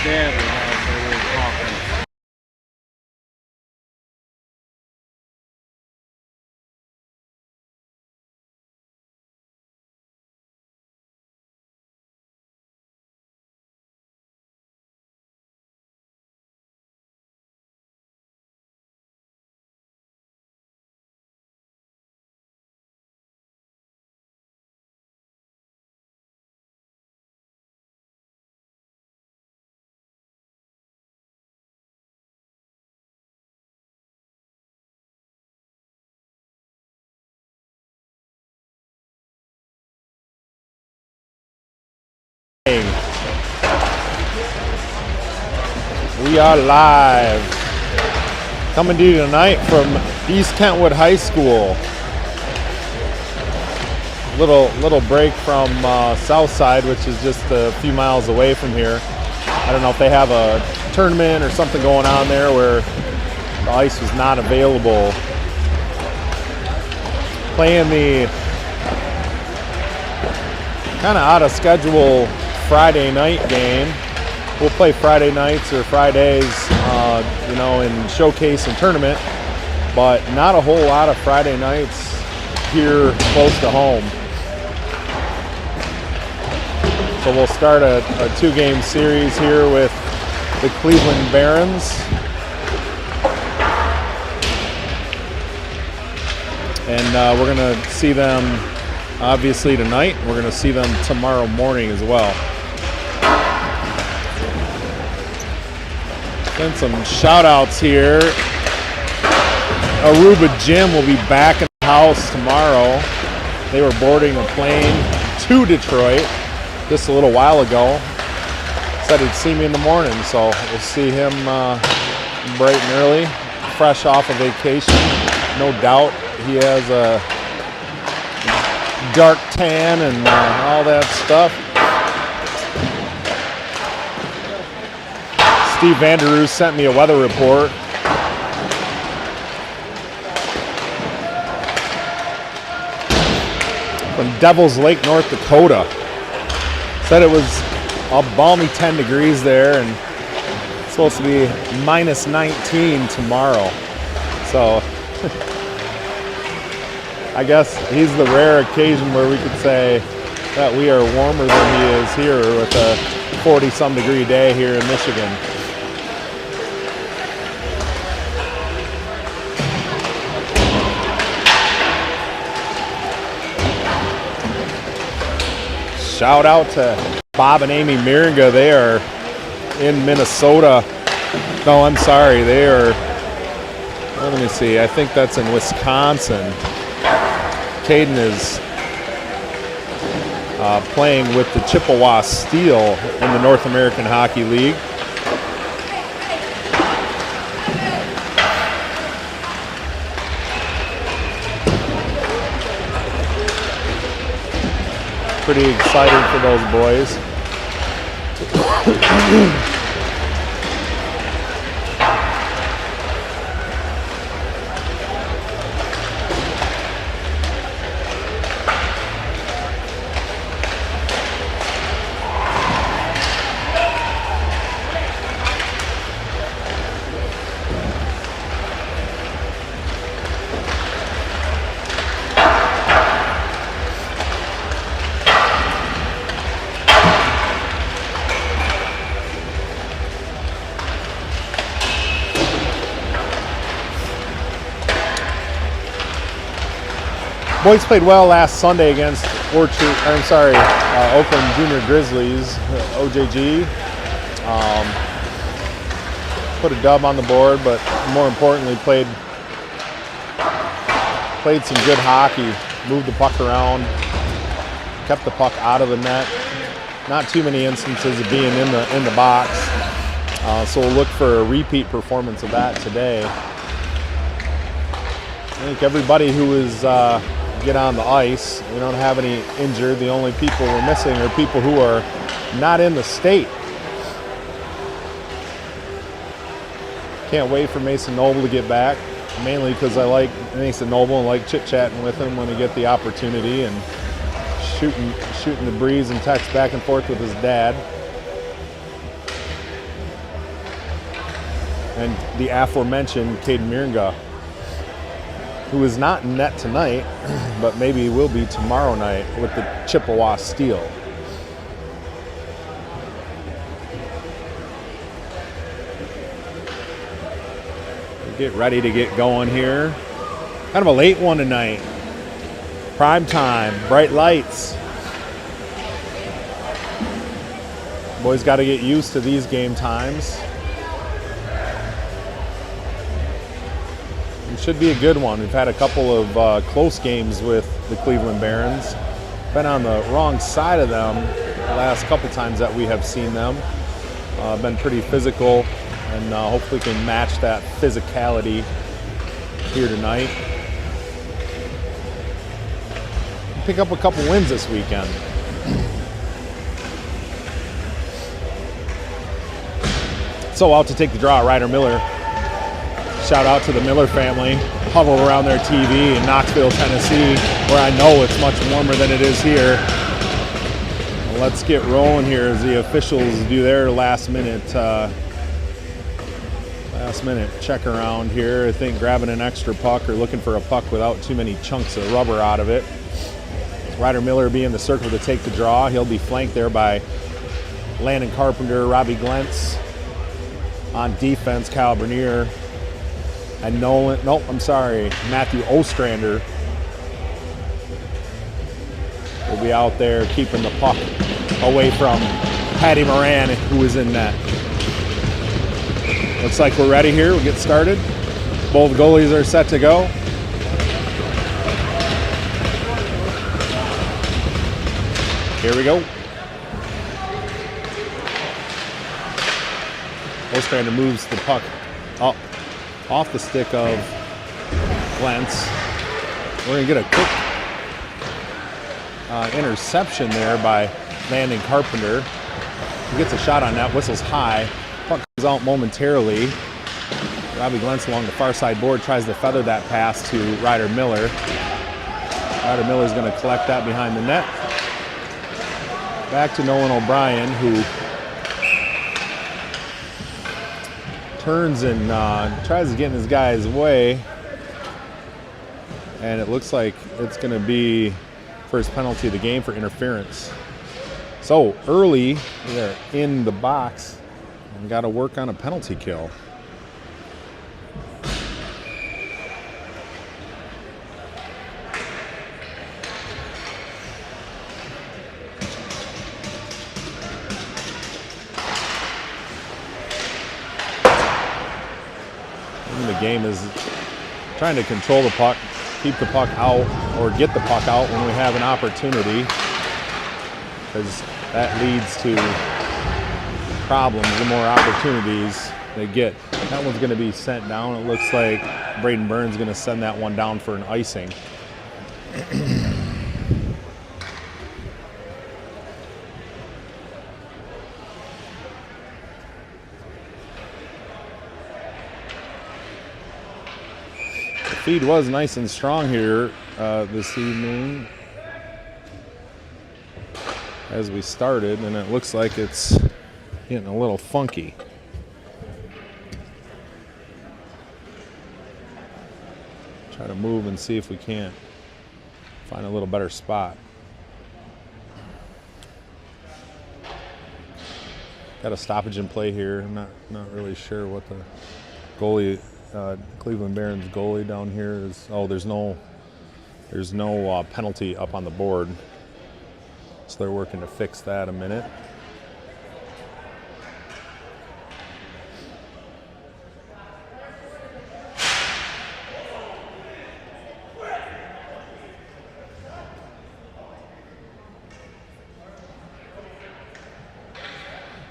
dad will have their little conference. We are live, coming to you tonight from East Kentwood High School. Little break from Southside, which is just a few miles away from here. I don't know if they have a tournament or something going on there where the ice was not available. Playing the kind of out of schedule Friday night game. We'll play Friday nights or Fridays, in showcase and tournament, but not a whole lot of Friday nights here close to home. So we'll start a two-game series here with the Cleveland Barons. And we're going to see them obviously tonight. We're going to see them tomorrow morning as well. And some shout outs here. Aruba Gym will be back in the house tomorrow. They were boarding a plane to Detroit just a little while ago. Said he'd see me in the morning, so we'll see him bright and early, fresh off of vacation. No doubt he has a dark tan and all that stuff. Steve Vanderroos sent me a weather report. From Devils Lake, North Dakota. Said it was a balmy 10 degrees there and it's supposed to be minus 19 tomorrow. So I guess he's the rare occasion where we could say that we are warmer than he is here with a 40-some degree day here in Michigan. Shout out to Bob and Amy Miringa. They are in Minnesota. No, I'm sorry. They are, let me see. I think that's in Wisconsin. Caden is playing with the Chippewa Steel in the North American Hockey League. Pretty exciting for those boys. Boys played well last Sunday against Oakland Junior Grizzlies, OJG. Put a dub on the board, but more importantly played some good hockey. Moved the puck around, kept the puck out of the net. Not too many instances of being in the box. So we'll look for a repeat performance of that today. I think everybody who is get on the ice. We don't have any injured. The only people we're missing are people who are not in the state. Can't wait for Mason Noble to get back, mainly because I like Mason Noble and like chit-chatting with him when we get the opportunity and shooting the breeze and text back and forth with his dad. and the aforementioned Caden Miringa, who is not in net tonight, but maybe will be tomorrow night with the Chippewa Steel. Get ready to get going here. Kind of a late one tonight. Prime time, bright lights. Boys got to get used to these game times. It should be a good one. We've had a couple of close games with the Cleveland Barons. Been on the wrong side of them the last couple times that we have seen them. Been pretty physical, and hopefully can match that physicality here tonight. Pick up a couple wins this weekend. So out to take the draw, Ryder Miller. Shout out to the Miller family, huddled around their TV in Knoxville, Tennessee, where I know it's much warmer than it is here. Well, let's get rolling here as the officials do their last minute check around here. I think grabbing an extra puck or looking for a puck without too many chunks of rubber out of it. Ryder Miller be in the circle to take the draw. He'll be flanked there by Landon Carpenter, Robbie Glentz. On defense, Kyle Bernier. And Matthew Ostrander will be out there keeping the puck away from Patty Moran, who is in net. Looks like we're ready here. We'll get started. Both goalies are set to go. Here we go. Ostrander moves the puck up off the stick of Glentz. We're going to get a quick interception there by Landon Carpenter. He gets a shot on that, whistles high. Puck goes out momentarily. Robbie Glentz along the far side board tries to feather that pass to Ryder Miller. Ryder Miller's going to collect that behind the net. Back to Nolan O'Brien, who turns and tries to get in his guy's way. And it looks like it's going to be first penalty of the game for interference. So early, they're in the box and got to work on a penalty kill. The game is trying to control the puck, keep the puck out, or get the puck out when we have an opportunity, because that leads to problems. The more opportunities they get. That one's going to be sent down. It looks like Braden Burns is going to send that one down for an icing. Feed was nice and strong here this evening as we started, and it looks like it's getting a little funky. Try to move and see if we can't find a little better spot. Got a stoppage in play here. I'm not really sure what the goalie, Cleveland Barons goalie down here is. Oh, there's no penalty up on the board, so they're working to fix that a minute.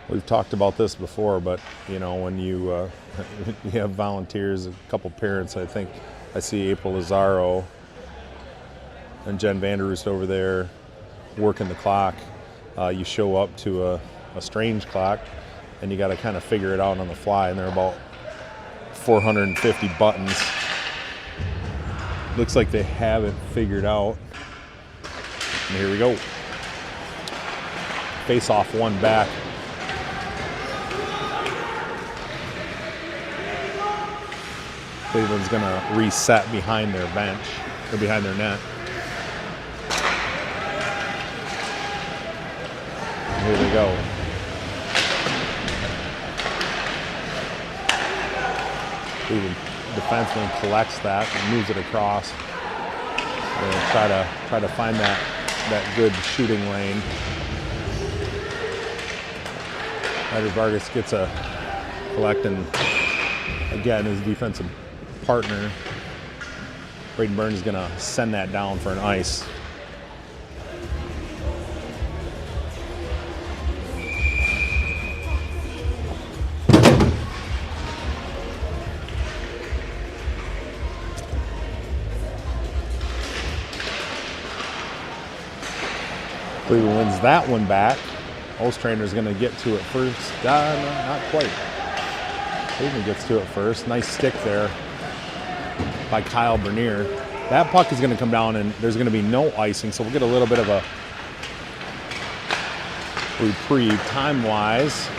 We've talked about this before, but you know, when you you have volunteers, a couple parents, I think I see April Lazaro and Jen Vanderoost over there working the clock. You show up to a strange clock, and you got to kind of figure it out on the fly, and there are about 450 buttons. Looks like they have it figured out. And here we go. Face off one back. Cleveland's going to reset behind their bench, or behind their net. Here they go. Cleveland defenseman collects that and moves it across. And try to find that good shooting lane. Ryder Vargas gets a collect, and again, his defensive partner, Braden Burns, is going to send that down for an ice. Cleveland wins that one back. Ostrander is going to get to it first. Not quite. Cleveland gets to it first. Nice stick there by Kyle Bernier. That puck is going to come down, and there's going to be no icing, so we'll get a little bit of a reprieve time-wise.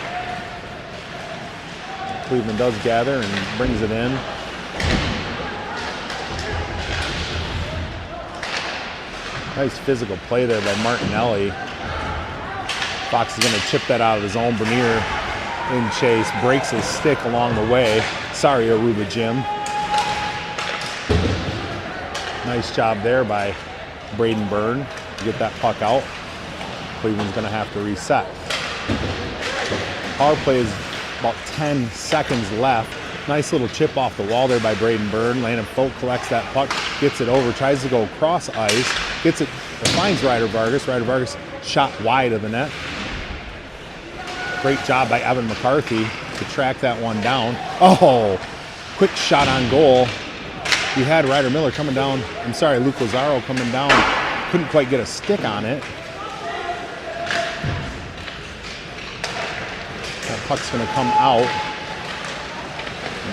Cleveland does gather and brings it in. Nice physical play there by Martinelli. Fox is going to chip that out of his own. Bernier in chase, breaks his stick along the way. Sorry, Aruba Jim. Nice job there by Braden Byrne to get that puck out. Cleveland's going to have to reset. Power play is about 10 seconds left. Nice little chip off the wall there by Braden Byrne. Landon Folk collects that puck, gets it over, tries to go across ice, gets it, finds Ryder Vargas. Ryder Vargas shot wide of the net. Great job by Evan McCarthy to track that one down. Oh, quick shot on goal. You had Ryder Miller coming down. I'm sorry, Luke Lazaro coming down. Couldn't quite get a stick on it. That puck's going to come out.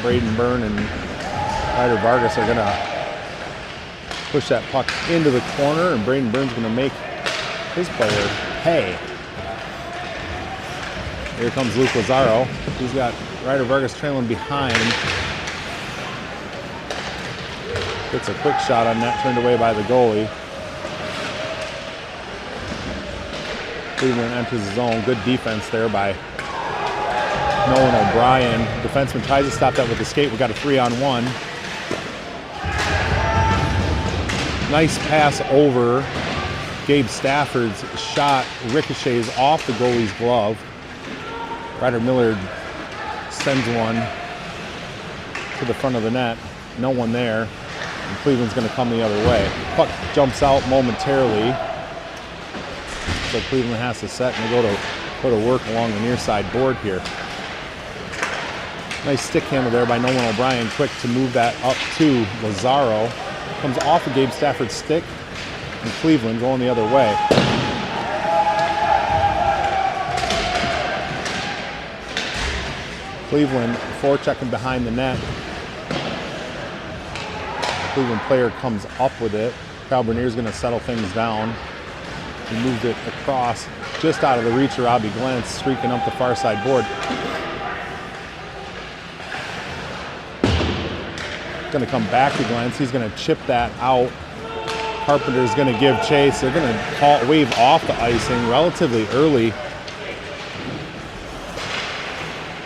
Braden Byrne and Ryder Vargas are going to push that puck into the corner, and Braden Byrne's going to make his player pay. Here comes Luke Lazaro. He's got Ryder Vargas trailing behind. Gets a quick shot on net, turned away by the goalie. Cleveland enters his zone. Good defense there by Nolan O'Brien. Defenseman tries to stop that with the skate. We got a 3-on-1. Nice pass over. Gabe Stafford's shot ricochets off the goalie's glove. Ryder Miller sends one to the front of the net. No one there. And Cleveland's going to come the other way. Puck jumps out momentarily. So Cleveland has to set and go to work along the near side board here. Nice stick handle there by Nolan O'Brien. Quick to move that up to Lazaro. Comes off of Gabe Stafford's stick. And Cleveland going the other way. Cleveland forechecking behind the net. Cleveland player comes up with it. Kyle Bernier's going to settle things down. He moved it across just out of the reach of Robbie Glantz, streaking up the far side board. Going to come back to Glantz. He's going to chip that out. Carpenter's going to give chase. They're going to wave off the icing relatively early.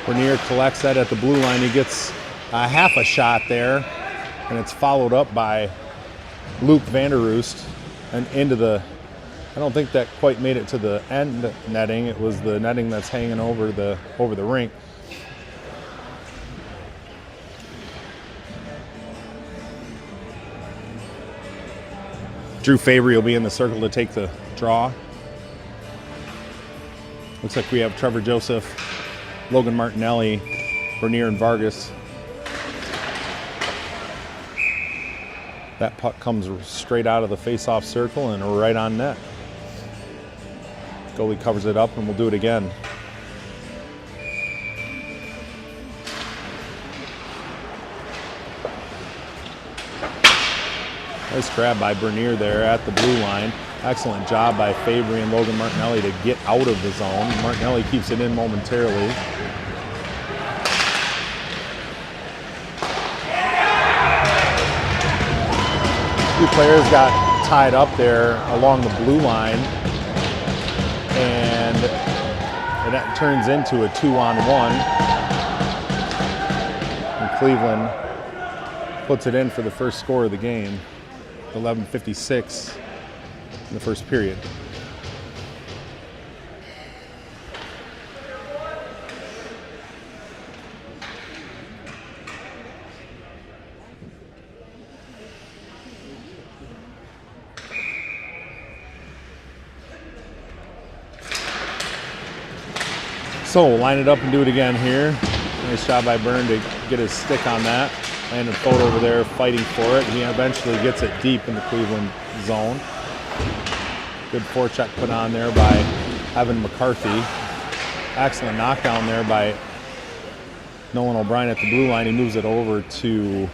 Bernier collects that at the blue line. He gets a half a shot there, and it's followed up by Luke Vanderoost and into the, I don't think that quite made it to the end netting. It was the netting that's hanging over the rink. Drew Fabry will be in the circle to take the draw. Looks like we have Trevor Joseph, Logan Martinelli, Bernier, and Vargas. That puck comes straight out of the face-off circle and right on net. Goalie covers it up, and we'll do it again. Nice grab by Bernier there at the blue line. Excellent job by Fabry and Logan Martinelli to get out of the zone. Martinelli keeps it in momentarily. Two players got tied up there along the blue line, and it turns into a 2-on-1. And Cleveland puts it in for the first score of the game, 11:56 in the first period. So we'll line it up and do it again here. Nice job by Byrne to get his stick on that. Landon Fote over there fighting for it. He eventually gets it deep in the Cleveland zone. Good forecheck put on there by Evan McCarthy. Excellent knockdown there by Nolan O'Brien at the blue line. He moves it over to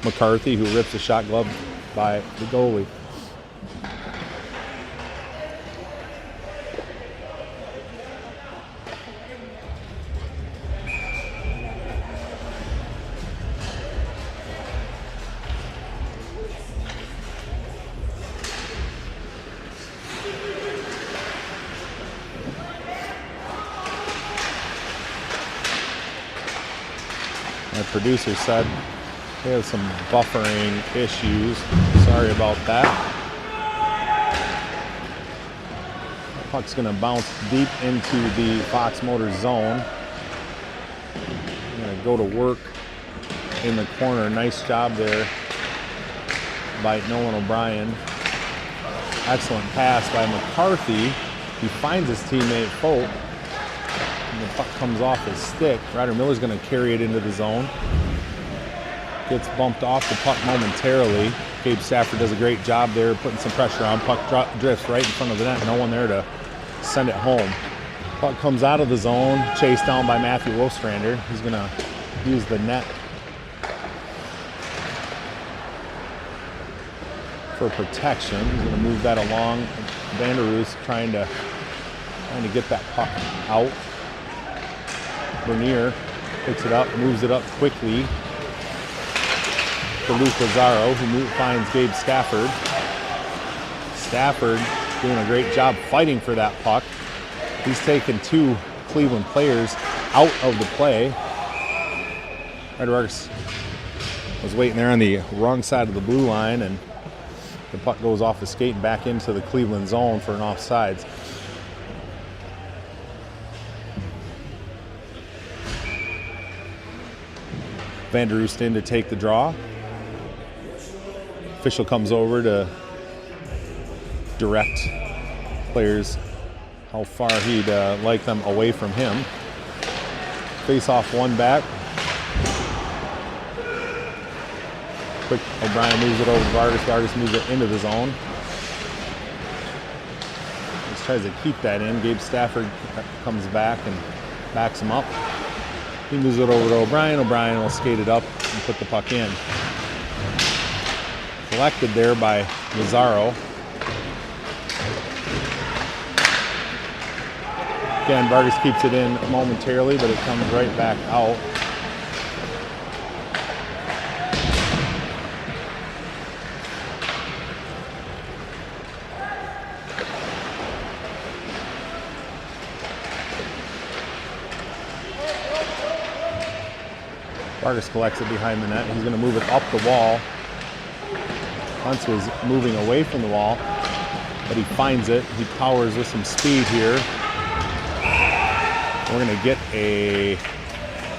McCarthy, who rips a shot glove by the goalie. My producer said they have some buffering issues. Sorry about that. The puck's going to bounce deep into the Fox Motors zone. I'm going to go to work in the corner. Nice job there by Nolan O'Brien. Excellent pass by McCarthy. He finds his teammate Fote. And the puck comes off his stick. Ryder Miller's going to carry it into the zone. Gets bumped off the puck momentarily. Gabe Stafford does a great job there, putting some pressure on. Puck drifts right in front of the net. No one there to send it home. Puck comes out of the zone, chased down by Matthew Ostrander. He's going to use the net for protection. He's going to move that along. Vanderroos trying to get that puck out. Bernier picks it up, moves it up quickly to Luke Lazaro, who finds Gabe Stafford. Stafford doing a great job fighting for that puck. He's taken two Cleveland players out of the play. Red Arcs was waiting there on the wrong side of the blue line, and the puck goes off the skate and back into the Cleveland zone for an offsides. Vanderroos in to take the draw. Official comes over to direct players how far he'd like them away from him. Face off one back. Quick, O'Brien moves it over to Vargas. Vargas moves it into the zone. Just tries to keep that in. Gabe Stafford comes back and backs him up. He moves it over to O'Brien. O'Brien will skate it up and put the puck in. Collected there by Lazaro. Again, Vargas keeps it in momentarily, but it comes right back out. Vargas collects it behind the net. He's going to move it up the wall. Huntz was moving away from the wall, but he finds it. He powers with some speed here. We're going to get a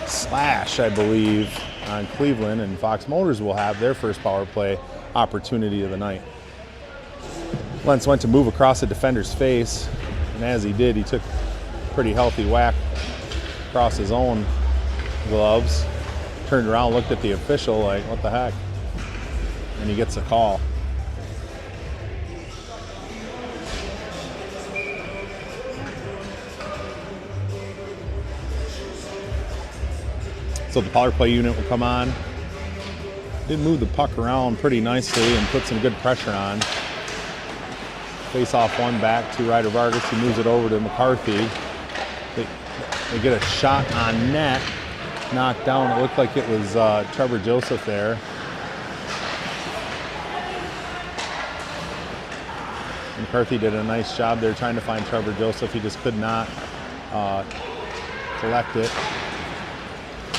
slash, I believe, on Cleveland, and Fox Motors will have their first power play opportunity of the night. Lentz went to move across the defender's face, and as he did, he took a pretty healthy whack across his own gloves. Turned around, looked at the official like, what the heck? And he gets a call. So the power play unit will come on. Did move the puck around pretty nicely and put some good pressure on. Face off one back to Ryder Vargas. He moves it over to McCarthy. They get a shot on net. Knocked down. It looked like it was Trevor Joseph there. McCarthy did a nice job there trying to find Trevor Joseph. He just could not collect it.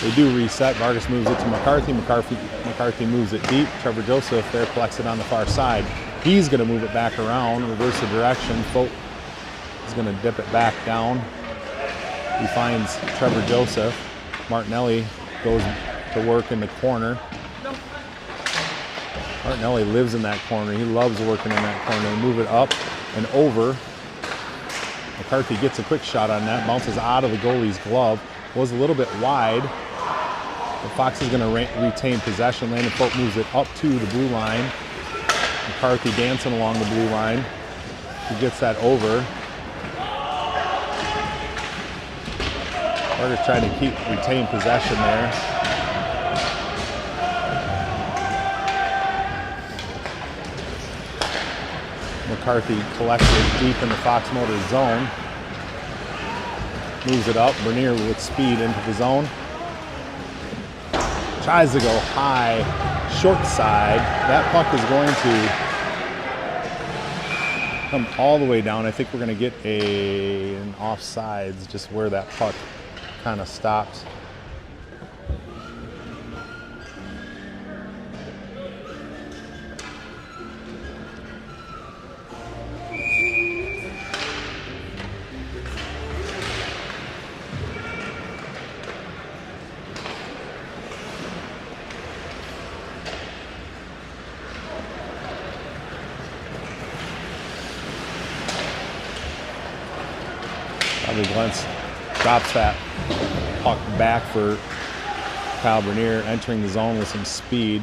They do reset. Vargas moves it to McCarthy. McCarthy moves it deep. Trevor Joseph there collects it on the far side. He's going to move it back around, reverse the direction. Folk is going to dip it back down. He finds Trevor Joseph. Martinelli goes to work in the corner. Martinelli lives in that corner. He loves working in that corner. They move it up and over. McCarthy gets a quick shot on that. Bounces out of the goalie's glove. Was a little bit wide. The Fox is going to retain possession. Landon Folk moves it up to the blue line. McCarthy dancing along the blue line. He gets that over. Vargas trying to retain possession there. McCarthy collects it deep in the Fox Motor zone. Moves it up. Bernier with speed into the zone. Tries to go high, short side. That puck is going to come all the way down. I think we're going to get an offsides, just where that puck kind of stops. Glentz drops that puck back for Kyle Bernier, entering the zone with some speed.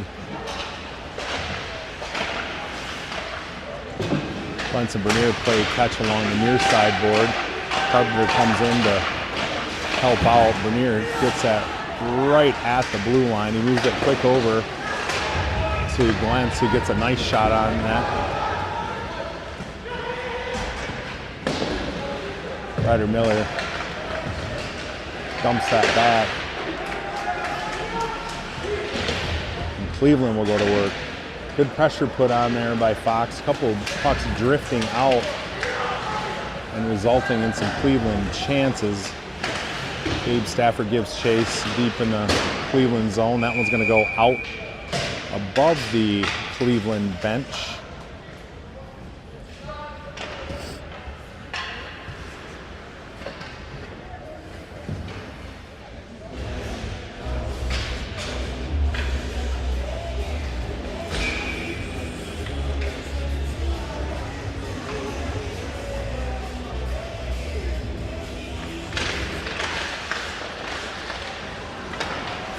Glentz and Bernier play catch along the near side board. Carpenter comes in to help out. Bernier gets that right at the blue line. He moves it quick over to Glentz, who gets a nice shot on that. Ryder Miller dumps that back. And Cleveland will go to work. Good pressure put on there by Fox. A couple of pucks drifting out and resulting in some Cleveland chances. Gabe Stafford gives chase deep in the Cleveland zone. That one's going to go out above the Cleveland bench.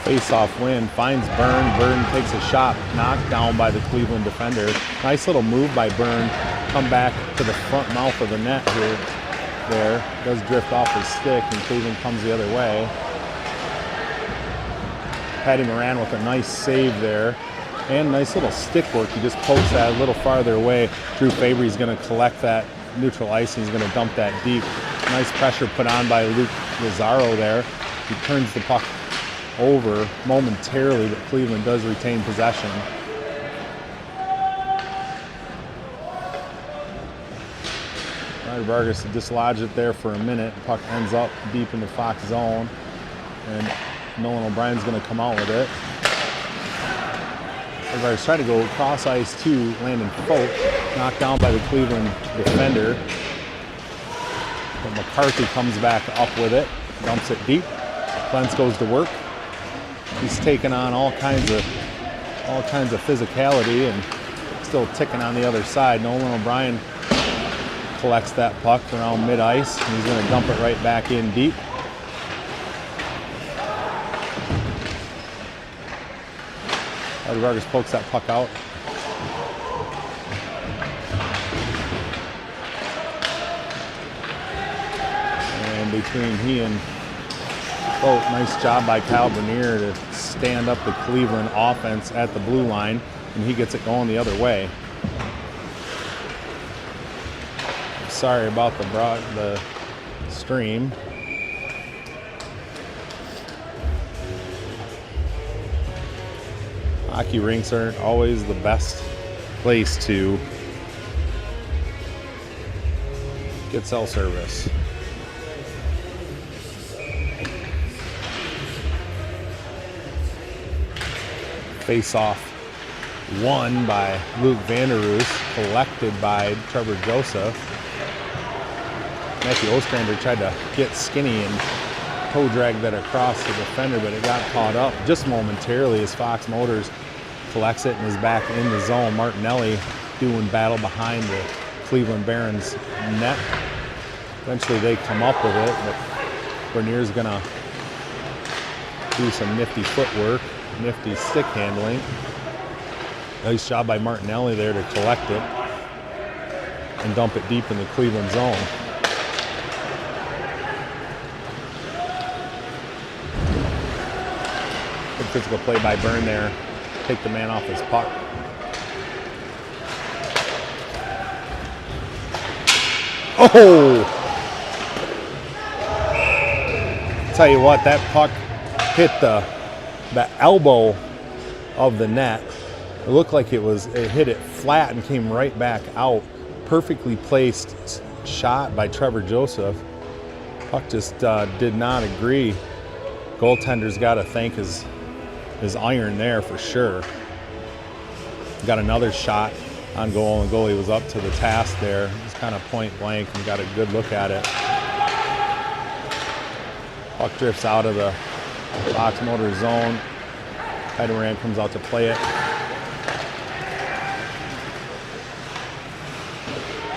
Face-off win, finds Byrne. Byrne takes a shot, knocked down by the Cleveland defender. Nice little move by Byrne. Come back to the front mouth of the net here. There, does drift off his stick, and Cleveland comes the other way. Patty Moran with a nice save there. And nice little stick work. He just pokes that a little farther away. Drew Fabry's going to collect that neutral ice, and he's going to dump that deep. Nice pressure put on by Luke Lazaro there. He turns the puck over momentarily, but Cleveland does retain possession. Ryder Vargas dislodged it there for a minute. Puck ends up deep in the Fox zone, and Nolan O'Brien's going to come out with it. Vargas trying to go cross ice to Landon Folk, knocked down by the Cleveland defender. But McCarthy comes back up with it, dumps it deep. Glentz goes to work. He's taking on all kinds of physicality and still ticking on the other side. Nolan O'Brien collects that puck around mid-ice, and he's going to dump it right back in deep. Ryder Vargas pokes that puck out. And between he and Boat, nice job by Kyle Bernier to stand up the Cleveland offense at the blue line, and he gets it going the other way. Sorry about the stream. Hockey rinks aren't always the best place to Get cell service. Face off won by Luke Vanderroos, collected by Trevor Joseph. Matthew Ostrander tried to get skinny and toe drag that across the defender, but it got caught up just momentarily as Fox Motors collects it and is back in the zone. Martinelli doing battle behind the Cleveland Barons net. Eventually they come up with it, but Bernier's gonna do some nifty footwork, nifty stick handling. Nice job by Martinelli there to collect it and dump it deep in the Cleveland zone. Good physical play by Byrne there. Take the man off his puck. Oh! Tell you what, that puck hit the elbow of the net. It looked like it hit it flat and came right back out. Perfectly placed shot by Trevor Joseph. Puck just did not agree. Goaltender's got to thank his iron there for sure. Got another shot on goal, and the goalie was up to the task there. It was kind of point blank and got a good look at it. Puck drifts out of the Fox Motors zone. Heidemann comes out to play it.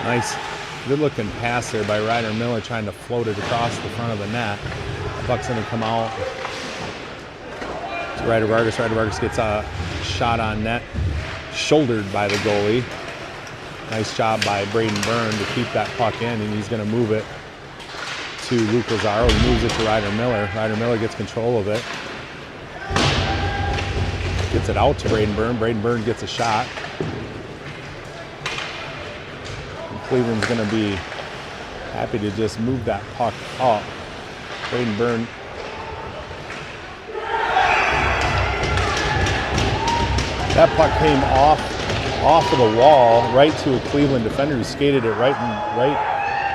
Nice, good-looking pass there by Ryder Miller, trying to float it across the front of the net. Puck's going to come out to Ryder Vargas. Ryder Vargas gets a shot on net, shouldered by the goalie. Nice job by Braden Byrne to keep that puck in, and he's going to move it to Luke Lazaro. He moves it to Ryder Miller. Ryder Miller gets control of it. Gets it out to Braden Byrne. Braden Byrne gets a shot. And Cleveland's going to be happy to just move that puck up. Braden Byrne. That puck came off of the wall right to a Cleveland defender who skated it right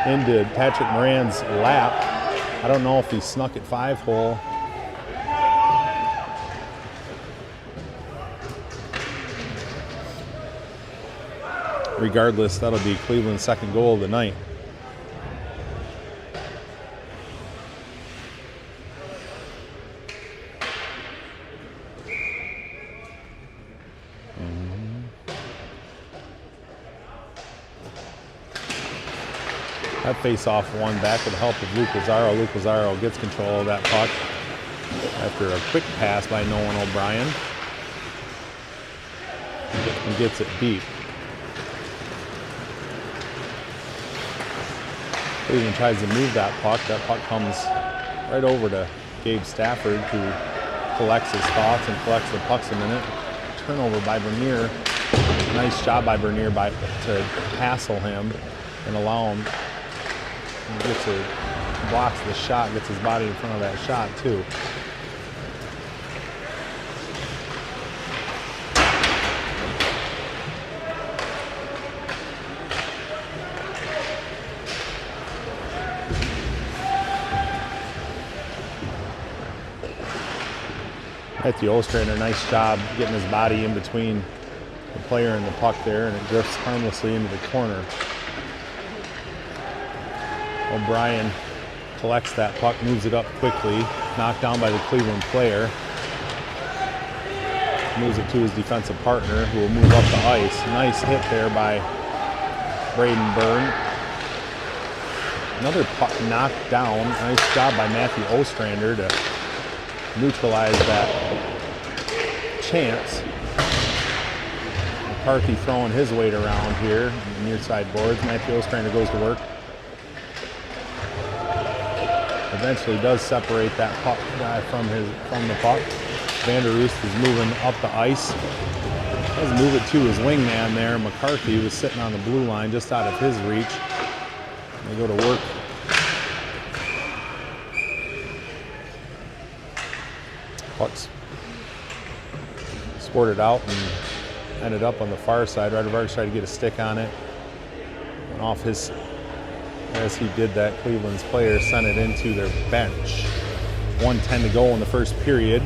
into Patrick Moran's lap. I don't know if he snuck it 5-hole. Regardless, that'll be Cleveland's second goal of the night. That face-off won back with the help of Luke Lazaro. Luke Lazaro gets control of that puck after a quick pass by Nolan O'Brien and gets it deep. Cleveland tries to move that puck. That puck comes right over to Gabe Stafford, who collects his thoughts and collects the pucks a minute. Turnover by Bernier. Nice job by Bernier to hassle him and allow him. He blocks the shot, gets his body in front of that shot too. Matthew Ostrander, nice job getting his body in between the player and the puck there, and it drifts harmlessly into the corner. O'Brien collects that puck, moves it up quickly, knocked down by the Cleveland player. Moves it to his defensive partner, who will move up the ice. Nice hit there by Braden Byrne. Another puck knocked down. Nice job by Matthew Ostrander to neutralize that chance. McCarthy throwing his weight around here in the near side boards. Matthew Ostrander goes to work. Eventually does separate that puck guy from the puck. Vanderroos is moving up the ice. Does move it to his wingman there. McCarthy was sitting on the blue line just out of his reach. They go to work. Puck's squirted out and ended up on the far side. Ryder Vargas tried to get a stick on it. Went off his as he did that, Cleveland's player sent it into their bench. 1:10 to go in the first period.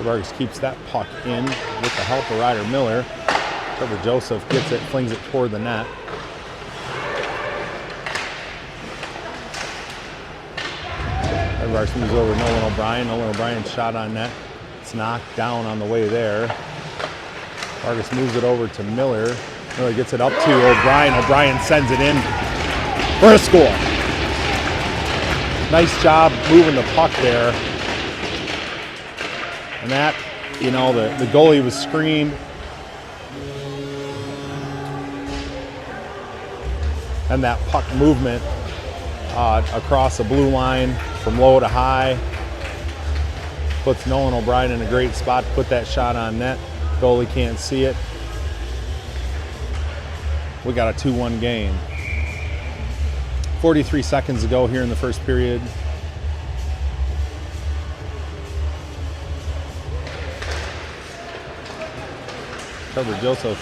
Vargas keeps that puck in with the help of Ryder Miller. Trevor Joseph gets it, flings it toward the net. Vargas moves over Nolan O'Brien. Nolan O'Brien's shot on net. It's knocked down on the way there. Vargas moves it over to Miller. Miller gets it up to O'Brien. O'Brien sends it in for a score. Nice job moving the puck there. And that, you know, the goalie was screened. And that puck movement across the blue line from low to high puts Nolan O'Brien in a great spot to put that shot on net. Goalie can't see it. We got a 2-1 game. 43 seconds to go here in the first period. Trevor Joseph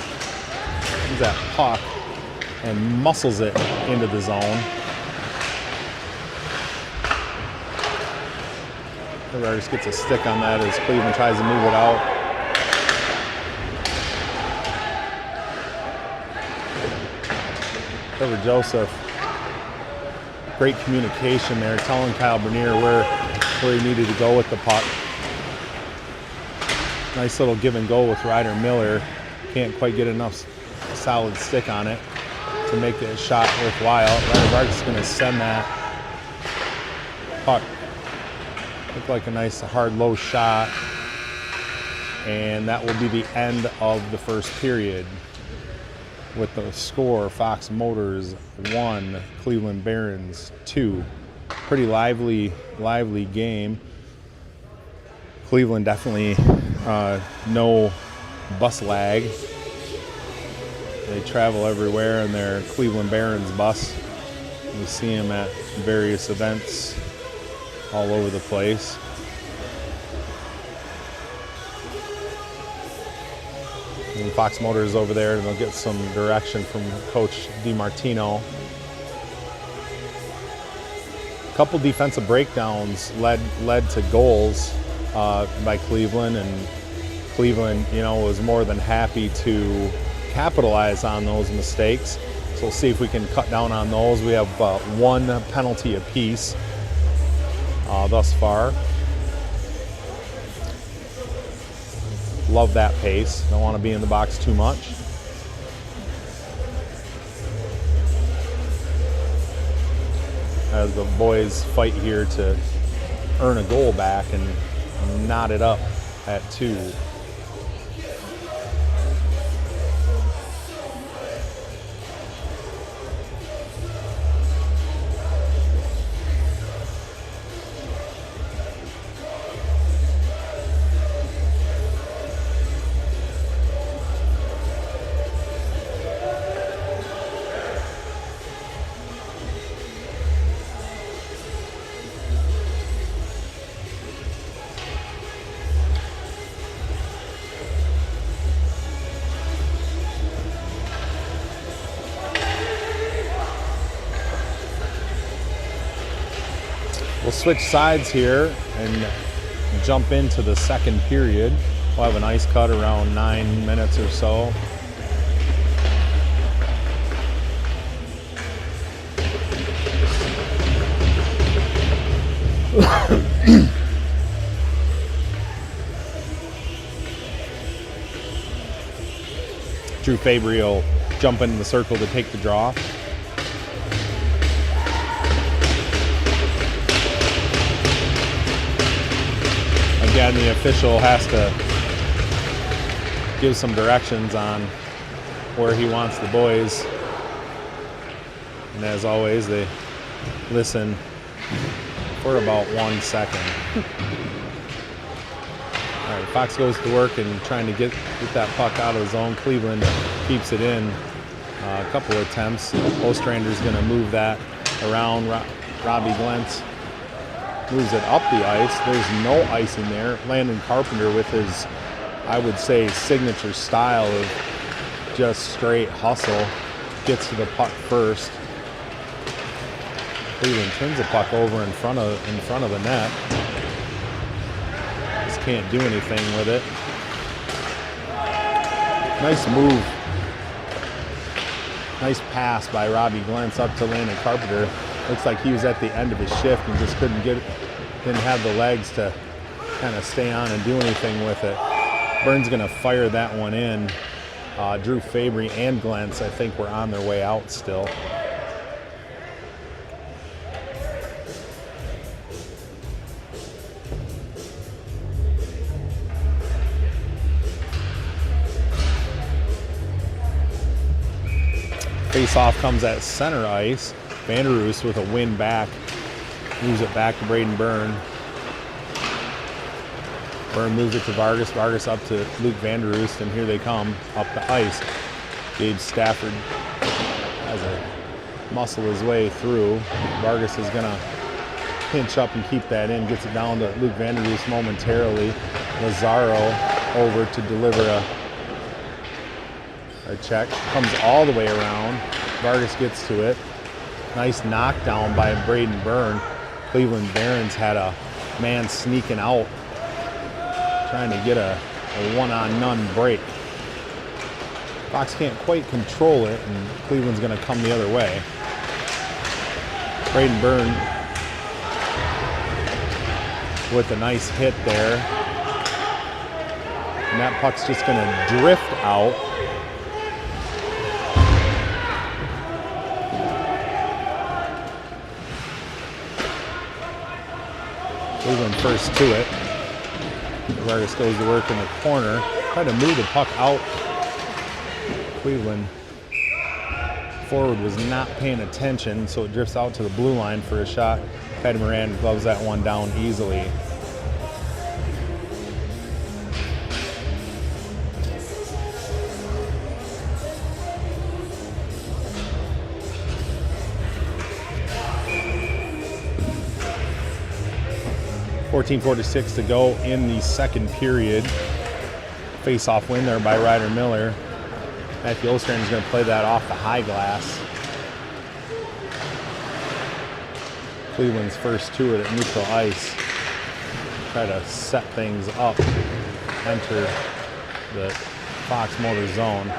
sees that puck and muscles it into the zone. Trevor just gets a stick on that as Cleveland tries to move it out. Trevor Joseph, great communication there, telling Kyle Bernier where he needed to go with the puck. Nice little give and go with Ryder Miller. Can't quite get enough solid stick on it to make the shot worthwhile. Ryder Vargas is going to send that puck. Looked like a nice hard low shot. And that will be the end of the first period. With the score, Fox Motors 1, Cleveland Barons 2. Pretty lively game. Cleveland definitely no bus lag. They travel everywhere in their Cleveland Barons bus. We see them at various events all over the place. And Fox Motors over there, and they'll get some direction from Coach DiMartino. A couple defensive breakdowns led to goals by Cleveland, and Cleveland, you know, was more than happy to capitalize on those mistakes. So we'll see if we can cut down on those. We have one penalty apiece thus far. Love that pace. Don't want to be in the box too much. As the boys fight here to earn a goal back and knot it up at 2. We'll switch sides here and jump into the second period. We'll have an ice cut around 9 minutes or so. Drew Fabry will jump into the circle to take the draw. Again, the official has to give some directions on where he wants the boys. And as always, they listen for about 1 second. All right, Fox goes to work and trying to get that puck out of the zone. Cleveland keeps it in. A couple of attempts. Ostrander's going to move that around. Robbie Glentz moves it up the ice. There's no icing there. Landon Carpenter with his, I would say, signature style of just straight hustle, gets to the puck first. Cleveland turns the puck over in front of the net. Just can't do anything with it. Nice move. Nice pass by Robbie Glentz up to Landon Carpenter. Looks like he was at the end of his shift and just didn't have the legs to kind of stay on and do anything with it. Burns gonna fire that one in. Drew Fabry and Glentz, I think, were on their way out still. Face-off comes at center ice. Vanderroos with a win back. Moves it back to Braden Byrne. Byrne moves it to Vargas. Vargas up to Luke Vanderroos, and here they come up the ice. Gabe Stafford has to muscle his way through. Vargas is going to pinch up and keep that in. Gets it down to Luke Vanderroos momentarily. Lazaro over to deliver a check. Comes all the way around. Vargas gets to it. Nice knockdown by Braden Byrne. Cleveland Barons had a man sneaking out, trying to get a one-on-none break. Fox can't quite control it, and Cleveland's going to come the other way. Braden Byrne with a nice hit there. And that puck's just going to drift out. Cleveland first to it. Vargas goes to work in the corner. Try to move the puck out. Cleveland forward was not paying attention, so it drifts out to the blue line for a shot. Patty Moran gloves that one down easily. .46 to go in the second period. Face-off win there by Ryder Miller. Matthew Ostrand is going to play that off the high glass. Cleveland's first to it at neutral ice. Try to set things up. Enter the Fox Motor zone.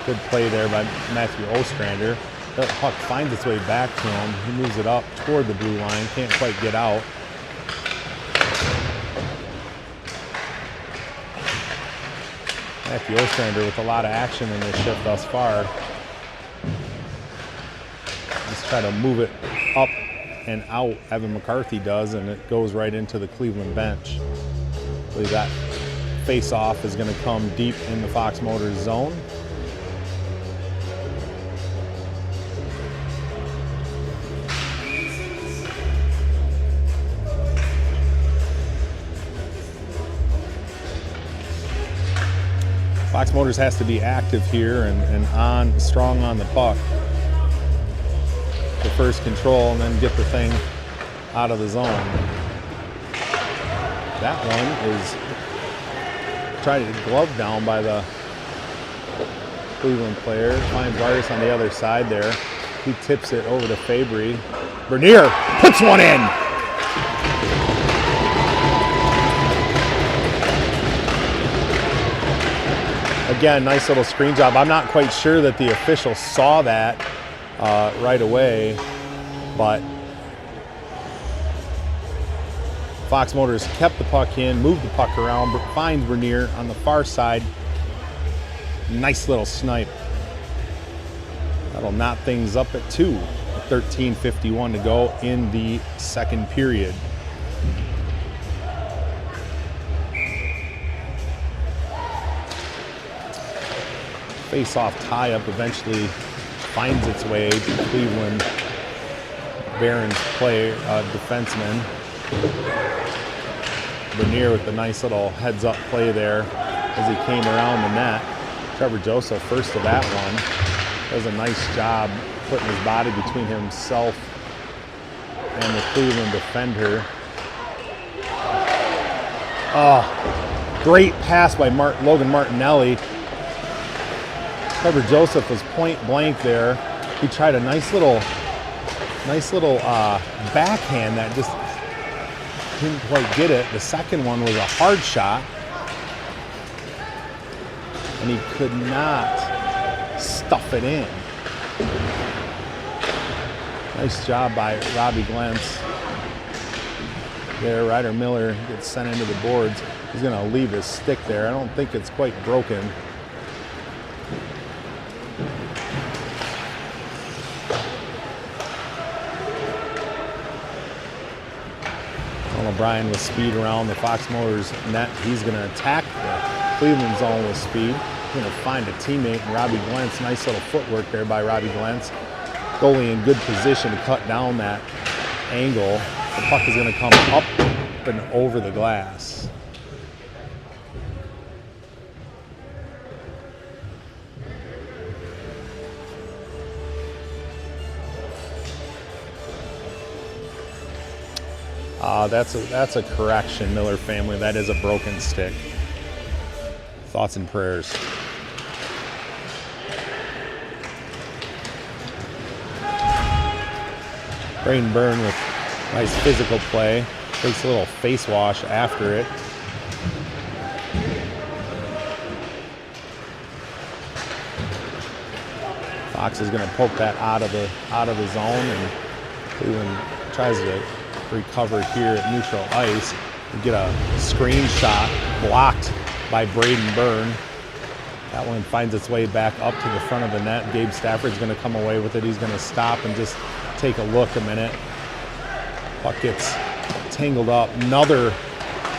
Good play there by Matthew Ostrander. That puck finds its way back to him. He moves it up toward the blue line. Can't quite get out. Matthew Ostrander with a lot of action in this shift thus far. Just try to move it up and out. Evan McCarthy does, and it goes right into the Cleveland bench. I believe that face-off is going to come deep in the Fox Motors zone. Fox Motors has to be active here and strong on the puck for first control, and then get the thing out of the zone. That one is tried to glove down by the Cleveland player. Finds Vargas on the other side there. He tips it over to Fabry. Bernier puts one in. Again, nice little screen job. I'm not quite sure that the official saw that right away, but Fox Motors kept the puck in, moved the puck around, but finds Bernier on the far side. Nice little snipe. That'll knot things up at 2. 13:51 to go in the second period. Face-off tie-up eventually finds its way to Cleveland Barons defenseman. Bernier with a nice little heads-up play there as he came around the net. Trevor Joseph first to that one. Does a nice job putting his body between himself and the Cleveland defender. Oh, great pass by Logan Martinelli. Trevor Joseph was point blank there. He tried a nice little backhand that just didn't quite get it. The second one was a hard shot, and he could not stuff it in. Nice job by Robbie Glentz. There, Ryder Miller gets sent into the boards. He's going to leave his stick there. I don't think it's quite broken. O'Brien with speed around the Fox Motors net. He's going to attack the Cleveland zone with speed. He's going to find a teammate in Robbie Glentz. Nice little footwork there by Robbie Glentz. Goalie in good position to cut down that angle. The puck is going to come up and over the glass. That's a correction, Miller family. That is a broken stick. Thoughts and prayers. Braden Byrne with nice physical play. Takes a little face wash after it. Fox is going to poke that out of the zone, and Cleveland tries to recover here at neutral ice. We get a screen shot blocked by Braden Byrne. That one finds its way back up to the front of the net. Gabe Stafford's going to come away with it. He's going to stop and just take a look a minute. Puck gets tangled up. Another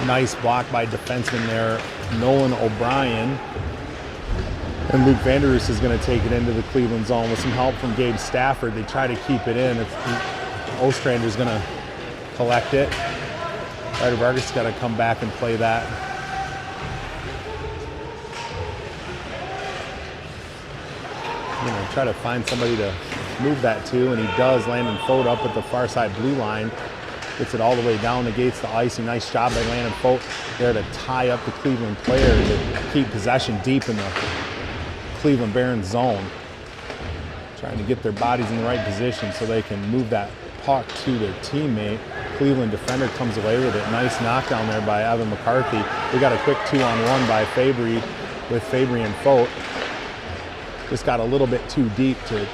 nice block by defenseman there, Nolan O'Brien. And Luke Vanderus is going to take it into the Cleveland zone with some help from Gabe Stafford. They try to keep it in. Ostrander's going to collect it. Ryder Vargas got to come back and play that. Try to find somebody to move that to, and he does. Landon Fote up at the far side blue line. Gets it all the way down, negates the icing. Nice job by Landon Fote there to tie up the Cleveland player to keep possession deep in the Cleveland Barons zone. Trying to get their bodies in the right position so they can move that puck to their teammate. Cleveland defender comes away with it. Nice knockdown there by Evan McCarthy. We got a quick 2-on-1 by Fabry with Fabry and Fote. Just got a little bit too deep to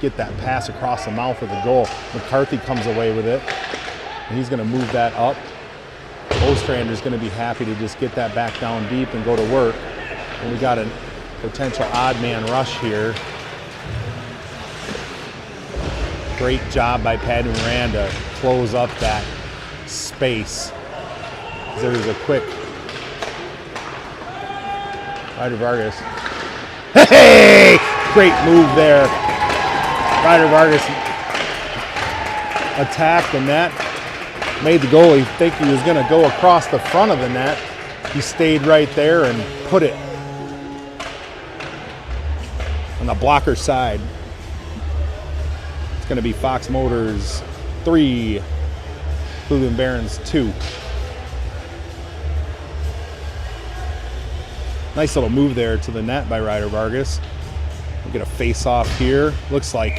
get that pass across the mouth of the goal. McCarthy comes away with it, and he's going to move that up. Ostrander's going to be happy to just get that back down deep and go to work. And we got a potential odd man rush here. Great job by Patty Moran to close up that space. There was a quick Ryder Vargas. Hey! Great move there. Ryder Vargas attacked the net. Made the goalie think he was going to go across the front of the net. He stayed right there and put it on the blocker side. It's going to be Fox Motors 3, Cleveland Barons 2. Nice little move there to the net by Ryder Vargas. We get a face-off here. Looks like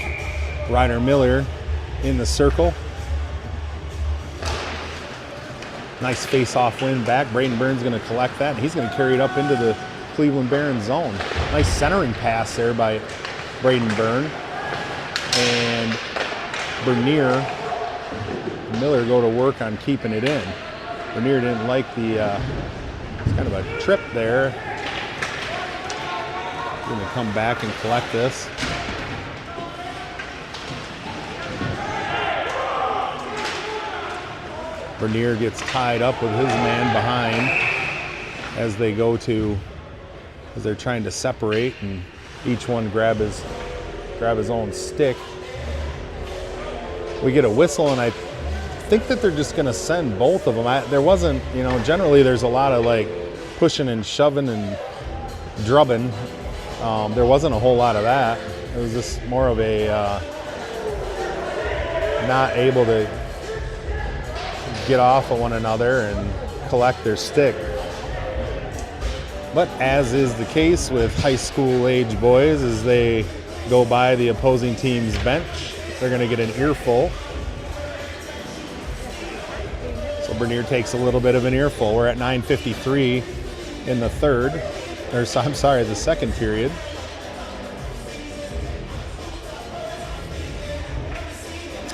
Ryder Miller in the circle. Nice face-off win back. Braden Byrne's going to collect that, and he's going to carry it up into the Cleveland Barons zone. Nice centering pass there by Braden Byrne. And Bernier and Miller go to work on keeping it in. Bernier didn't like the it's kind of a trip there. Going to come back and collect this. Bernier gets tied up with his man behind as they're trying to separate, and each one grab his own stick. We get a whistle, and I think that they're just going to send both of them. There wasn't, generally there's a lot of like pushing and shoving and drubbing. There wasn't a whole lot of that. It was just more of a not able to get off of one another, and collect their stick. But as is the case with high school age boys, as they go by the opposing team's bench, they're going to get an earful. So Bernier takes a little bit of an earful. We're at 9:53 in the the second period.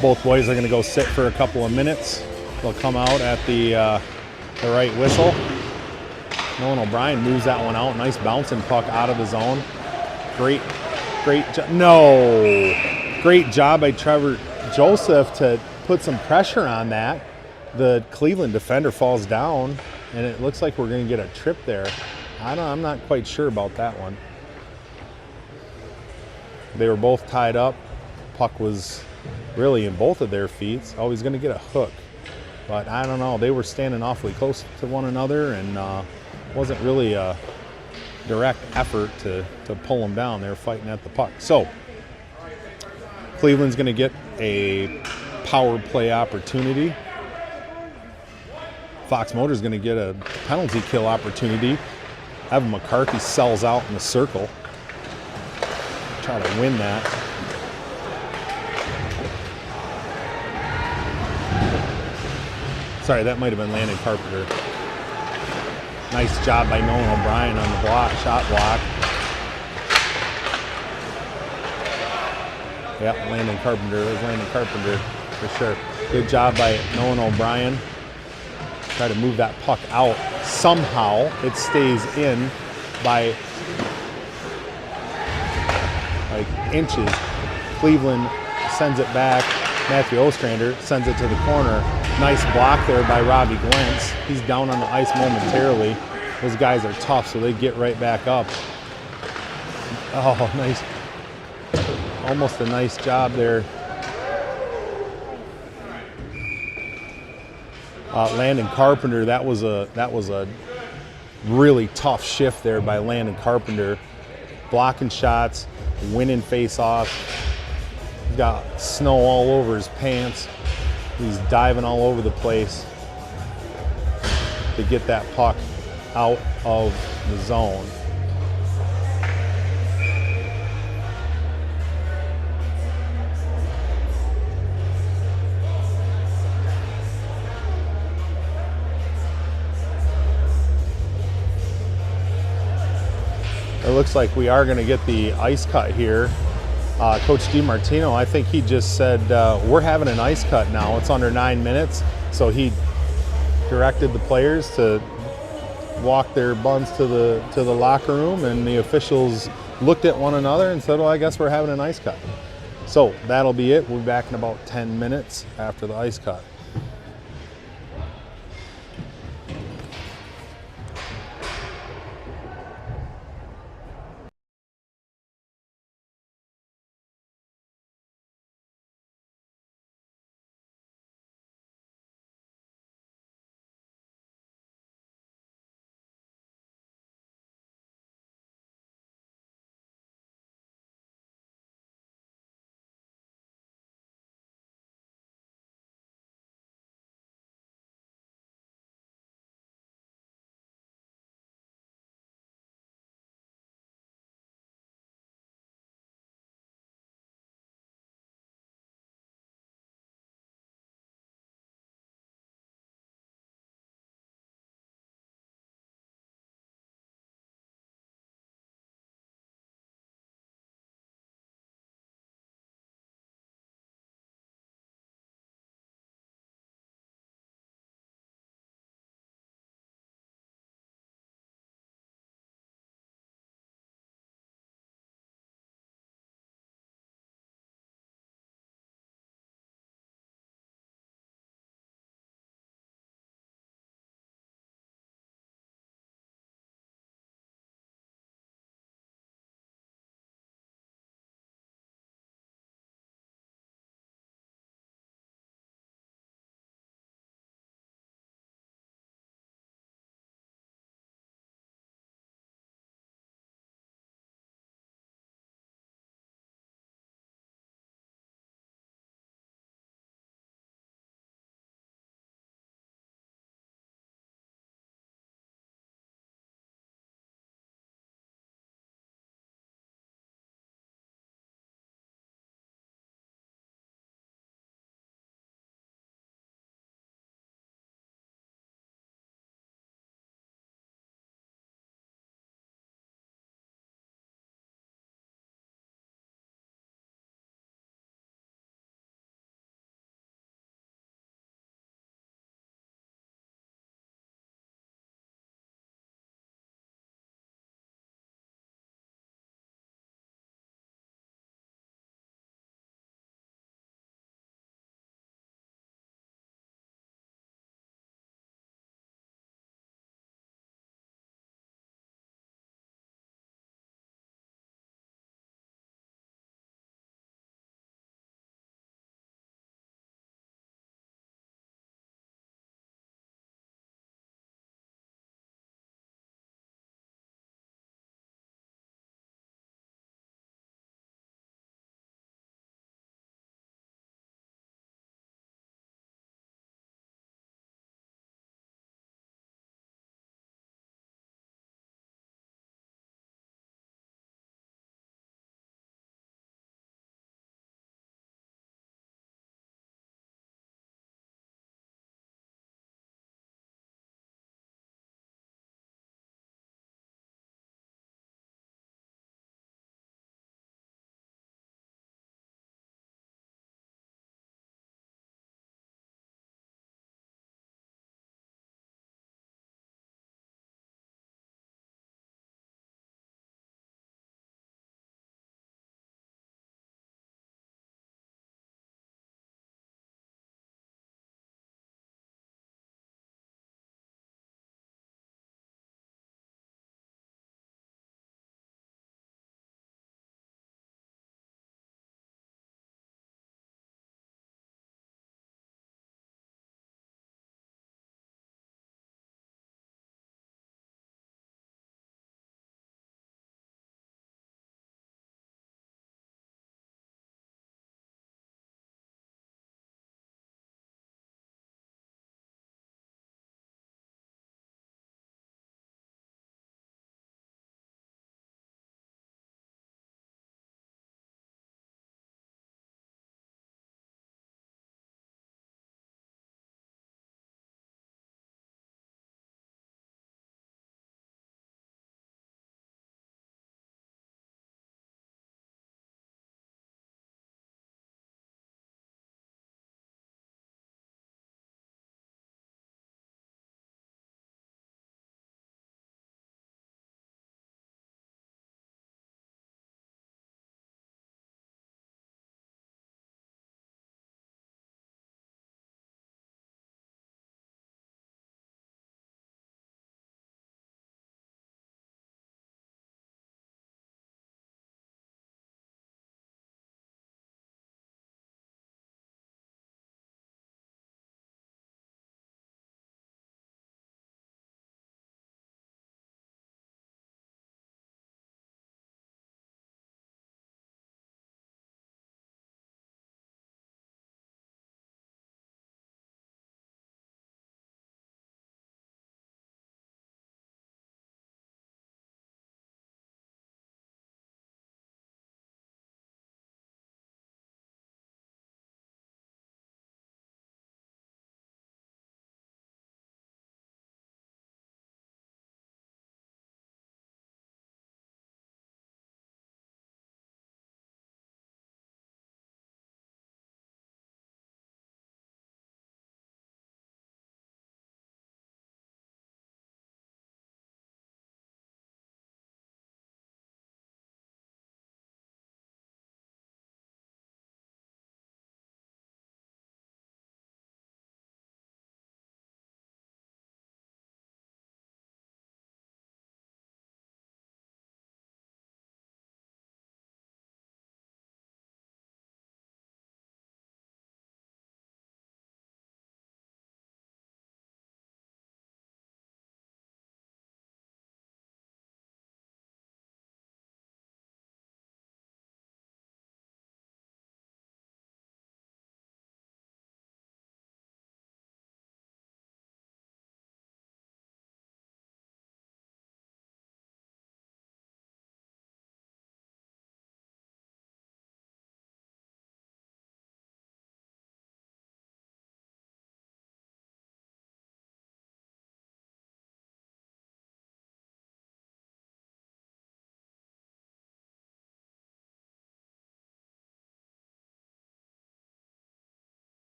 Both boys are going to go sit for a couple of minutes. They'll come out at the right whistle. Nolan O'Brien moves that one out. Nice bouncing puck out of the zone. Great job. No! Great job by Trevor Joseph to put some pressure on that. The Cleveland defender falls down, and it looks like we're going to get a trip there. I'm not quite sure about that one. They were both tied up. Puck was really in both of their feet. Oh, he's going to get a hook. But I don't know. They were standing awfully close to one another, and wasn't really a direct effort to pull them down. They were fighting at the puck. So Cleveland's going to get a power play opportunity. Fox Motor's going to get a penalty kill opportunity. Evan McCarthy sells out in the circle. Try to win that. Sorry, that might have been Landon Carpenter. Nice job by Nolan O'Brien on the shot block. Yeah, Landon Carpenter. There's Landon Carpenter for sure. Good job by Nolan O'Brien. Try to move that puck out. Somehow it stays in by like inches. Cleveland sends it back. Matthew Ostrander sends it to the corner. Nice block there by Robbie Glentz. He's down on the ice momentarily. Those guys are tough, so they get right back up. Oh, nice. Almost a nice job there. Landon Carpenter, that was a really tough shift there by Landon Carpenter. Blocking shots, winning face-offs. He's got snow all over his pants. He's diving all over the place to get that puck out of the zone. It looks like we are going to get the ice cut here. Coach DiMartino, I think he just said, we're having an ice cut now. It's under 9 minutes. So he directed the players to walk their buns to the locker room, and the officials looked at one another and said, well, I guess we're having an ice cut. So that'll be it. We'll be back in about 10 minutes after the ice cut.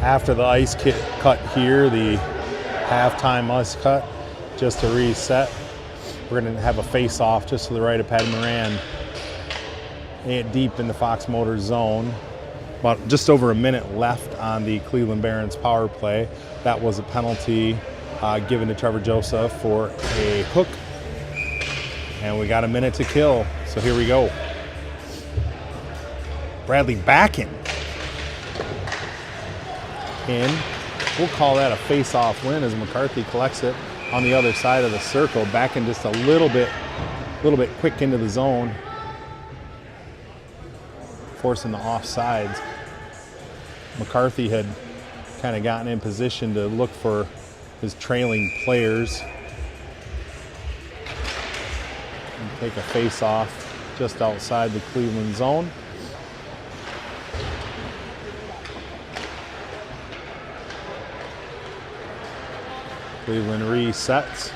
after the ice cut here, the halftime ice cut, just to reset. We're going to have a face-off just to the right of Patty Moran. Deep in the Fox Motors zone. About just over a minute left on the Cleveland Barons power play. That was a penalty given to Trevor Joseph for a hook. And we got a minute to kill. So here we go. Bradley backing. In. We'll call that a face-off win as McCarthy collects it on the other side of the circle, backing just a little bit quick into the zone, forcing the offsides. McCarthy had kind of gotten in position to look for his trailing players and take a face-off just outside the Cleveland zone. Cleveland resets.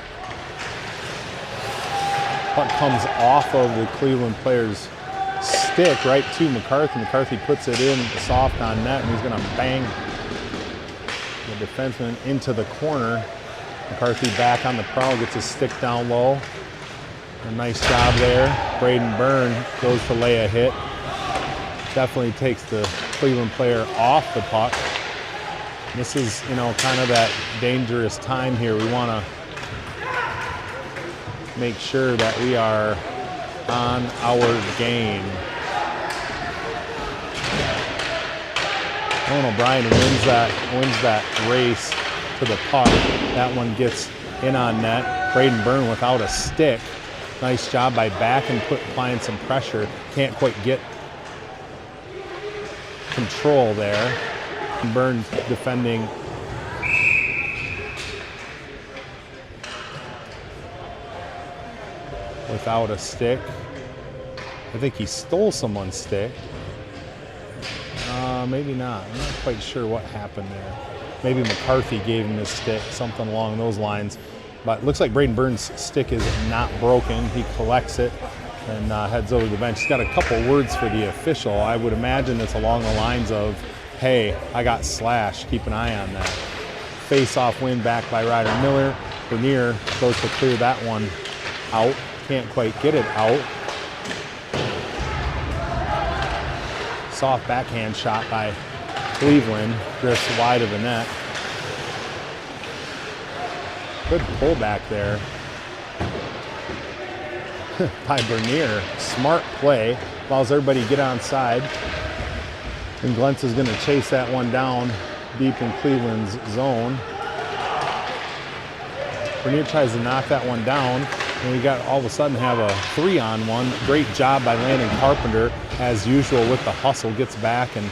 Puck comes off of the Cleveland player's stick right to McCarthy. McCarthy puts it in soft on net, and he's going to bang the defenseman into the corner. McCarthy back on the prowl, gets his stick down low. A nice job there. Braden Byrne goes to lay a hit. Definitely takes the Cleveland player off the puck. This is, kind of that dangerous time here. We want to make sure that we are on our game. Owen O'Brien wins that race to the puck. That one gets in on net. Braden Byrne without a stick. Nice job by back and applying some pressure. Can't quite get control there. Burns defending without a stick. I think he stole someone's stick. Maybe not. I'm not quite sure what happened there. Maybe McCarthy gave him his stick, something along those lines. But it looks like Braden Burns' stick is not broken. He collects it and heads over to the bench. He's got a couple words for the official. I would imagine it's along the lines of, hey, I got slashed. Keep an eye on that. Face-off win back by Ryder Miller. Bernier goes to clear that one out. Can't quite get it out. Soft backhand shot by Cleveland. Drifts wide of the net. Good pullback there by Bernier. Smart play. Allows everybody to get onside. And Glentz is going to chase that one down deep in Cleveland's zone. Bernier tries to knock that one down, and we got all of a sudden have a 3-on-1. Great job by Landon Carpenter, as usual with the hustle. Gets back and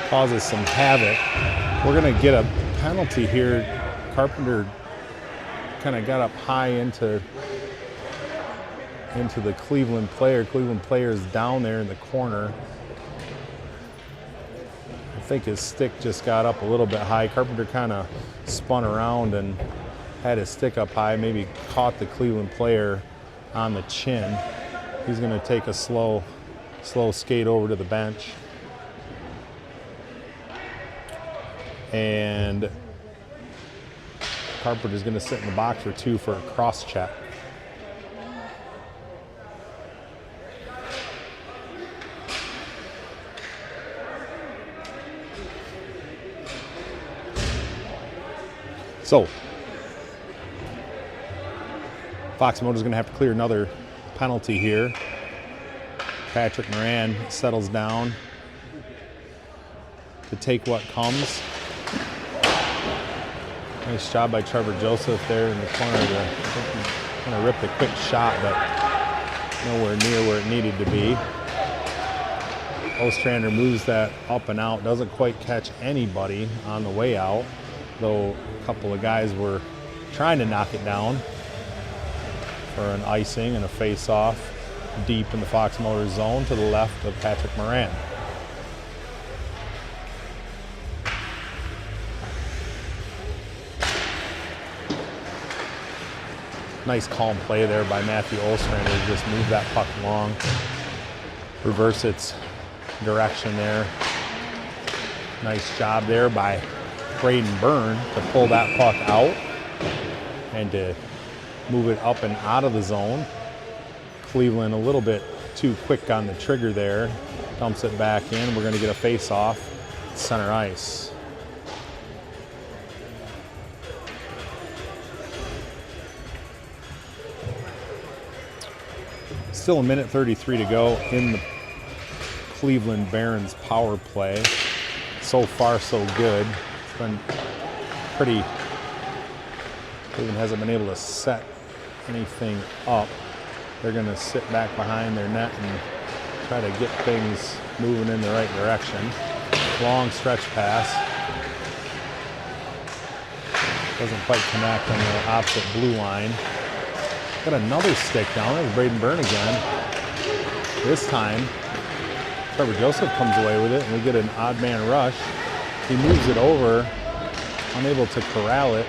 causes some havoc. We're going to get a penalty here. Carpenter kind of got up high into the Cleveland player. Cleveland player is down there in the corner. I think his stick just got up a little bit high. Carpenter kind of spun around and had his stick up high, maybe caught the Cleveland player on the chin. He's going to take a slow skate over to the bench. And Carpenter's going to sit in the box for 2 for a cross check. So, Fox Motors going to have to clear another penalty here. Patrick Moran settles down to take what comes. Nice job by Trevor Joseph there in the corner to kind of rip the quick shot, but nowhere near where it needed to be. Ostrander moves that up and out, doesn't quite catch anybody on the way out, though a couple of guys were trying to knock it down for an icing and a face-off deep in the Fox Motors zone to the left of Patrick Moran. Nice calm play there by Matthew Ostrander. Just move that puck along, reverse its direction there. Nice job there by Braden Byrne to pull that puck out and to move it up and out of the zone. Cleveland a little bit too quick on the trigger there. Dumps it back in. We're going to get a face-off. Center ice. Still a minute 33 to go in the Cleveland Barons power play. So far, so good. It's been pretty. Cleveland hasn't been able to set anything up. They're going to sit back behind their net and try to get things moving in the right direction. Long stretch pass. Doesn't quite connect on the opposite blue line. Got another stick down. There's Braden Byrne again. This time, Trevor Joseph comes away with it, and we get an odd man rush. He moves it over, unable to corral it.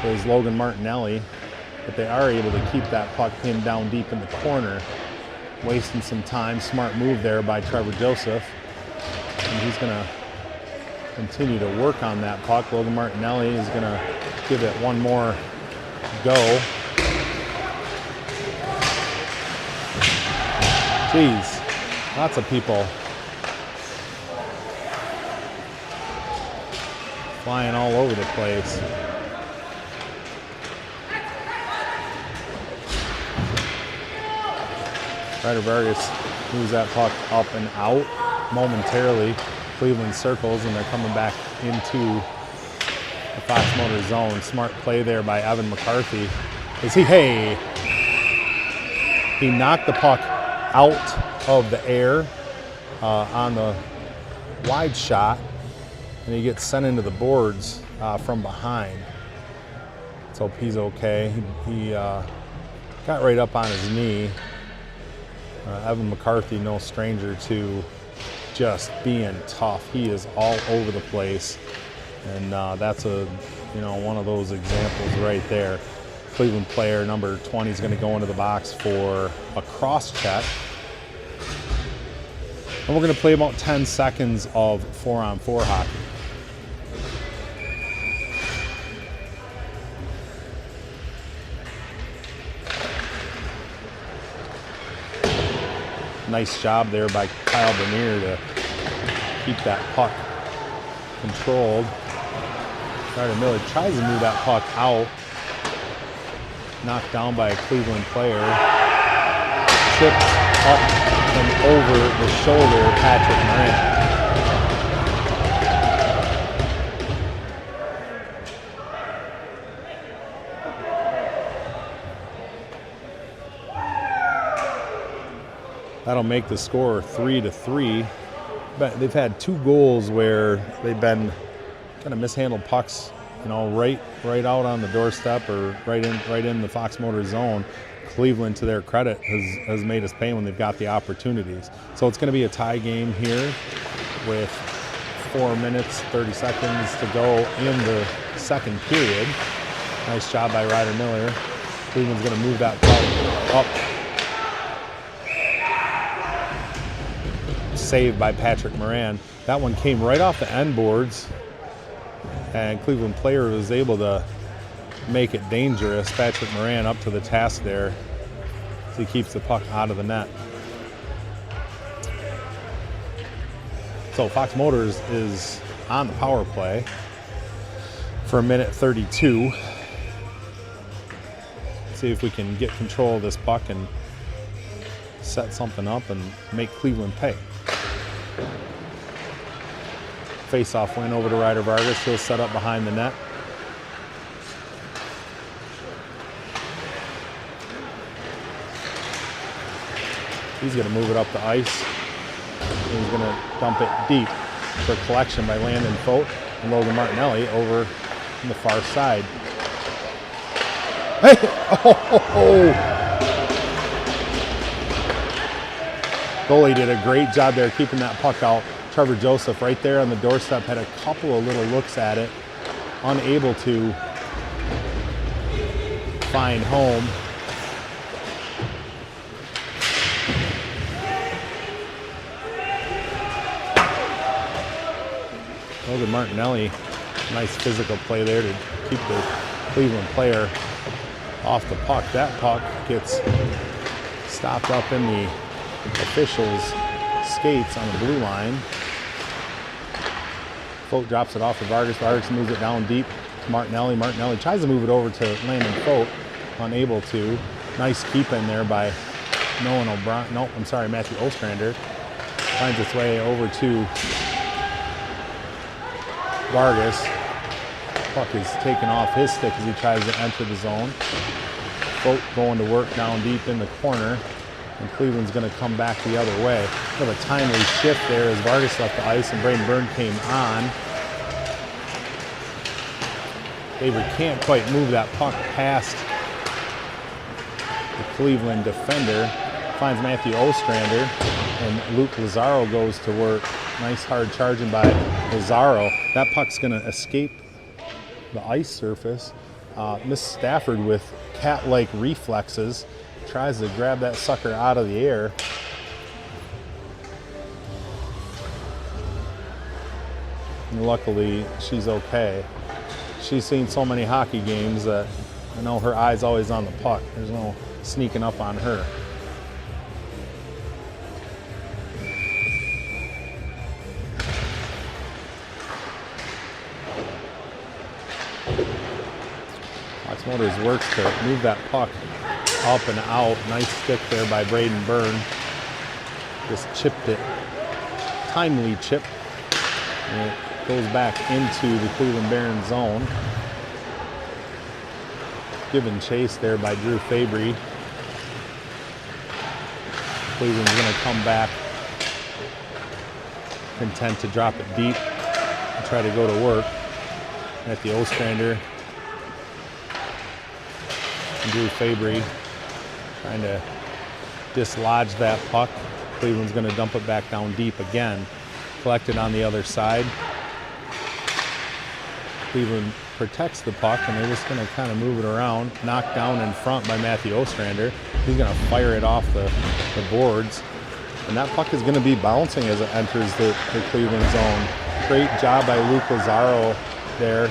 There's Logan Martinelli, but they are able to keep that puck pinned down deep in the corner. Wasting some time. Smart move there by Trevor Joseph. And he's going to continue to work on that puck. Logan Martinelli is going to give it one more go. Jeez, lots of people flying all over the place. Ryder Vargas moves that puck up and out momentarily. Cleveland circles, and they're coming back into the Fox Motor zone. Smart play there by Evan McCarthy. He knocked the puck out of the air on the wide shot, and he gets sent into the boards from behind. Let's hope he's okay. He got right up on his knee. Evan McCarthy, no stranger to just being tough. He is all over the place, and that's one of those examples right there. Cleveland player number 20 is going to go into the box for a cross check. And we're going to play about 10 seconds of 4-on-4 hockey. Nice job there by Kyle Bernier to keep that puck controlled. Ryder Miller tries to move that puck out. Knocked down by a Cleveland player. Tripped up and over the shoulder of Patrick Moran. That'll make the score 3-3. But they've had two goals where they've been kind of mishandled pucks, right out on the doorstep or right in the Fox Motor zone. Cleveland, to their credit, has made us pay when they've got the opportunities. So it's going to be a tie game here with 4 minutes, 30 seconds to go in the second period. Nice job by Ryder Miller. Cleveland's going to move that puck up. Saved by Patrick Moran. That one came right off the end boards, and Cleveland player was able to make it dangerous. Patrick Moran up to the task there as he keeps the puck out of the net. So Fox Motors is on the power play for a minute 32. See if we can get control of this puck and set something up and make Cleveland pay. Face-off win over to Ryder Vargas. He'll set up behind the net. He's going to move it up the ice. And he's going to dump it deep for collection by Landon Fote and Logan Martinelli over on the far side. Hey! Oh! Goalie did a great job there keeping that puck out. Trevor Joseph right there on the doorstep had a couple of little looks at it, unable to find home. Logan Martinelli, nice physical play there to keep the Cleveland player off the puck. That puck gets stopped up in the officials' skates on the blue line. Fote drops it off to Vargas. Vargas moves it down deep to Martinelli. Martinelli tries to move it over to Landon Fote, unable to. Nice keep in there by Nolan O'Brien. No, I'm sorry, Matthew Ostrander. Finds its way over to Vargas. Puck is taken off his stick as he tries to enter the zone. Fote going to work down deep in the corner, and Cleveland's going to come back the other way. Kind of a timely shift there as Vargas left the ice and Braden Byrne came on. Avery can't quite move that puck past the Cleveland defender. Finds Matthew Ostrander, and Luke Lazaro goes to work. Nice hard charging by Lazaro. That puck's going to escape the ice surface. Miss Stafford with cat-like reflexes tries to grab that sucker out of the air. And luckily, she's okay. She's seen so many hockey games that I know her eye's always on the puck. There's no sneaking up on her. Fox Motors works to move that puck up and out. Nice stick there by Braden Byrne. Just chipped it. Timely chip. And it goes back into the Cleveland Barons zone. Given chase there by Drew Fabry. Cleveland's going to come back, content to drop it deep and try to go to work. At the Ostrander. And Drew Fabry trying to dislodge that puck. Cleveland's going to dump it back down deep again. Collected on the other side. Cleveland protects the puck, and they're just going to kind of move it around. Knocked down in front by Matthew Ostrander. He's going to fire it off the boards. And that puck is going to be bouncing as it enters the Cleveland zone. Great job by Luke Lazaro there.